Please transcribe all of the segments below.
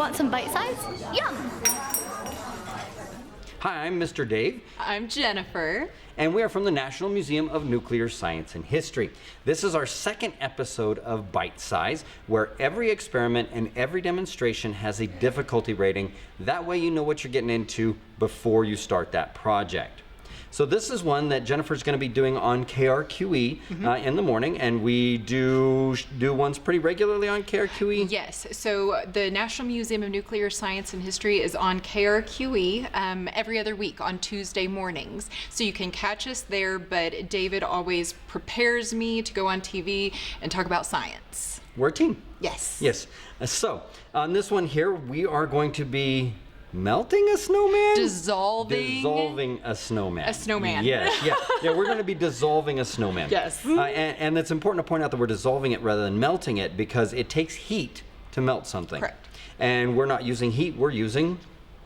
Want some bite size? Yum! Hi, I'm Mr. Dave. I'm Jennifer. And we are from the National Museum of Nuclear Science and History. This is our second episode of BITE SCIze, where every experiment and every demonstration has a difficulty rating. That way you know what you're getting into before you start that project. So this is one that Jennifer's going to be doing on KRQE in the morning, and we do ones pretty regularly on KRQE. Yes, so the National Museum of Nuclear Science and History is on KRQE every other week on Tuesday mornings. So you can catch us there, but David always prepares me to go on TV and talk about science. We're a team. Yes. Yes. So on this one here, we are going to be melting a snowman? Dissolving a snowman. A snowman. Yes, yeah, we're going to be dissolving a snowman. Yes. And it's important to point out that we're dissolving it rather than melting it because it takes heat to melt something. Correct. And we're not using heat, we're using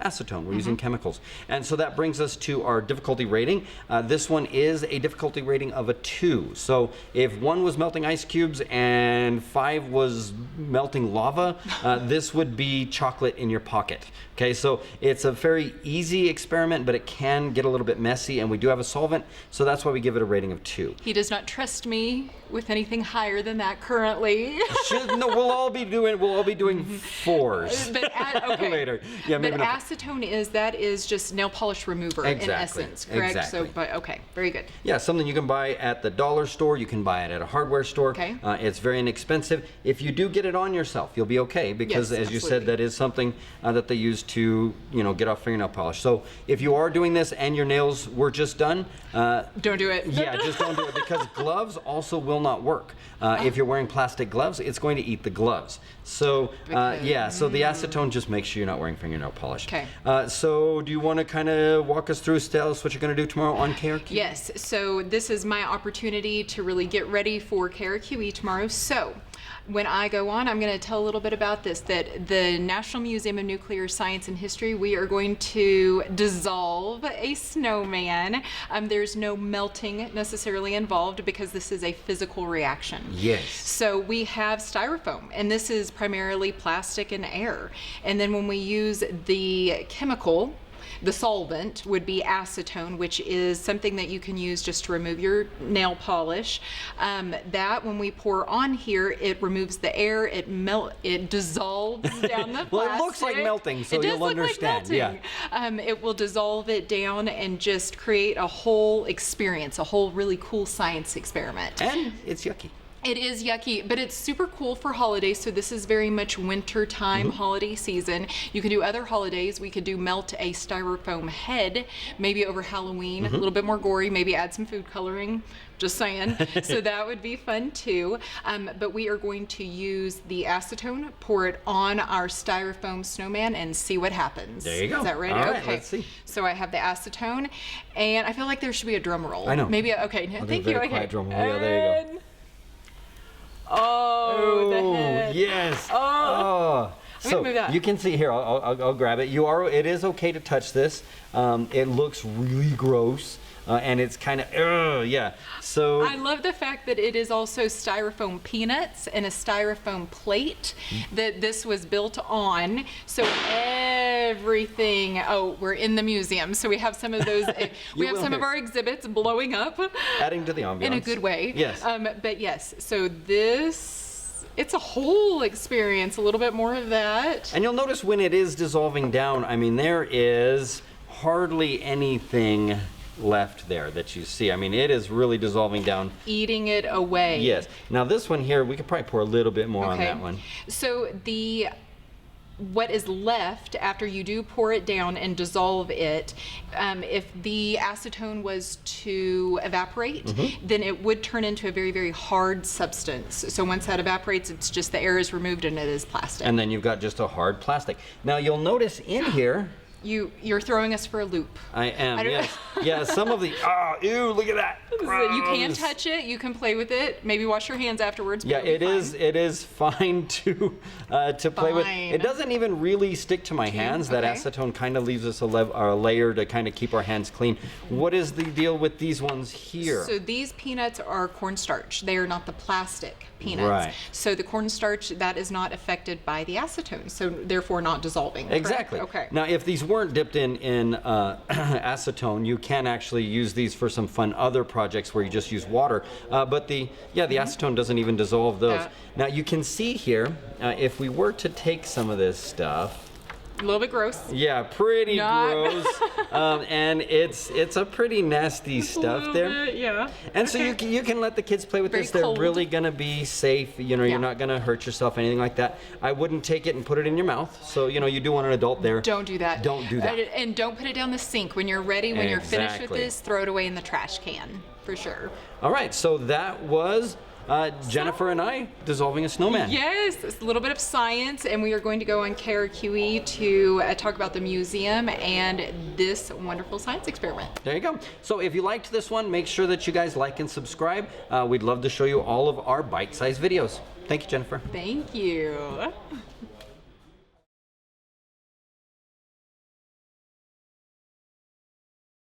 acetone, we're using chemicals. And so that brings us to our difficulty rating. This one is a difficulty rating of a 2. So if 1 was melting ice cubes and 5 was melting lava, this would be chocolate in your pocket. Okay, so it's a very easy experiment, but it can get a little bit messy, and we do have a solvent, so that's why we give it a rating of 2. He does not trust me with anything higher than that currently. No, we'll all be doing 4s Okay. later. Yeah, maybe but not. Acetone is just nail polish remover in essence, correct? Exactly. So, but okay, very good. Yeah, something you can buy at the dollar store. You can buy it at a hardware store. Okay. It's very inexpensive. If you do get it on yourself, you'll be okay because, Yes, as you said, absolutely. that is something that they use to, get off fingernail polish. So if you are doing this and your nails were just done, Don't do it. yeah, just don't do it because gloves also will not work. If you're wearing plastic gloves, it's going to eat the gloves. So yeah, so the acetone, just make sure you're not wearing fingernail polish. Okay. So do you want to kind of walk us through, tell us what you're going to do tomorrow on KRQ? Yes, so this is my opportunity to really get ready for KRQE tomorrow. So when I go on, I'm going to tell a little bit about this, that the National Museum of Nuclear Science and History, we are going to dissolve a snowman. There's no melting necessarily involved because this is a physical reaction. Yes. So we have styrofoam, and this is primarily plastic and air. And then when we use the chemical, the solvent would be acetone, which is something that you can use just to remove your nail polish. That when we pour on here, it removes the air, it dissolves down the plastic. Well, it looks like melting, so you'll understand. Like it will dissolve it down and just create a whole experience, a whole really cool science experiment. And it's yucky. It is yucky, but it's super cool for holidays. So this is very much winter time holiday season. You can do other holidays. We could do melt a styrofoam head, maybe over Halloween, a little bit more gory, maybe add some food coloring, just saying. So that would be fun too. But we are going to use the acetone, pour it on our styrofoam snowman and see what happens. There you go. Is that ready? All right, okay. let's see. So I have the acetone, and I feel like there should be a drum roll. I know. Maybe, okay, I'll do a thank you. very Okay. quiet drum roll. Yeah, there you go. Oh, the head. Yes. Oh. So gonna move that. you can see here. I'll grab it. It is okay to touch this. It looks really gross, and it's kind of yeah. So I love the fact that it is also styrofoam peanuts and a styrofoam plate that this was built on. So everything. Oh, we're in the museum, so we have some of those. We have some of our exhibits blowing up. Adding to the ambiance In a good way. Yes. But yes, so this, it's a whole experience, a little bit more of that. And you'll notice when it is dissolving down, I mean, there is hardly anything left there that you see. I mean, it is really dissolving down. Eating it away. Yes. Now this one here, we could probably pour a little bit more on that one. So what is left after you do pour it down and dissolve it, if the acetone was to evaporate, then it would turn into a very, very hard substance. So once that evaporates, it's just the air is removed and it is plastic. And then you've got just a hard plastic. Now you'll notice in here, You're throwing us for a loop. I am, I don't- yes. Yeah, some of the, oh, ew, look at that. You can Gross. touch it. You can play with it. Maybe wash your hands afterwards. But Yeah, it'll be fine. it is fine to play with. Fine. It doesn't even really stick to my hands. That okay. acetone kind of leaves us a layer to kind of keep our hands clean. What is the deal with these ones here? So these peanuts are cornstarch. They are not the plastic peanuts. Right. So the cornstarch, that is not affected by the acetone, so therefore not dissolving. correct? Exactly. Okay. Now, if these weren't dipped in acetone, you can actually use these for some fun other projects where you just use water. But the acetone doesn't even dissolve those. Yeah. Now, you can see here, if we were to take some of this stuff, A little bit gross. yeah, pretty Not- gross, and it's a pretty nasty stuff there. Yeah. And so you can let the kids play with Very this. They're cold. really gonna be safe. You know, Yeah. you're not gonna hurt yourself, anything like that. I wouldn't take it and put it in your mouth. So you know, you do want an adult there. Don't do that. Don't do that. And don't put it down the sink. When you're ready, when you're finished with Exactly. this, throw it away in the trash can, for sure. All right, so that was Jennifer and I dissolving a snowman. Yes, it's a little bit of science, and we are going to go on KRQE to talk about the museum and this wonderful science experiment. There you go. So if you liked this one, make sure that you guys like and subscribe. We'd love to show you all of our bite-sized videos. Thank you, Jennifer. Thank you.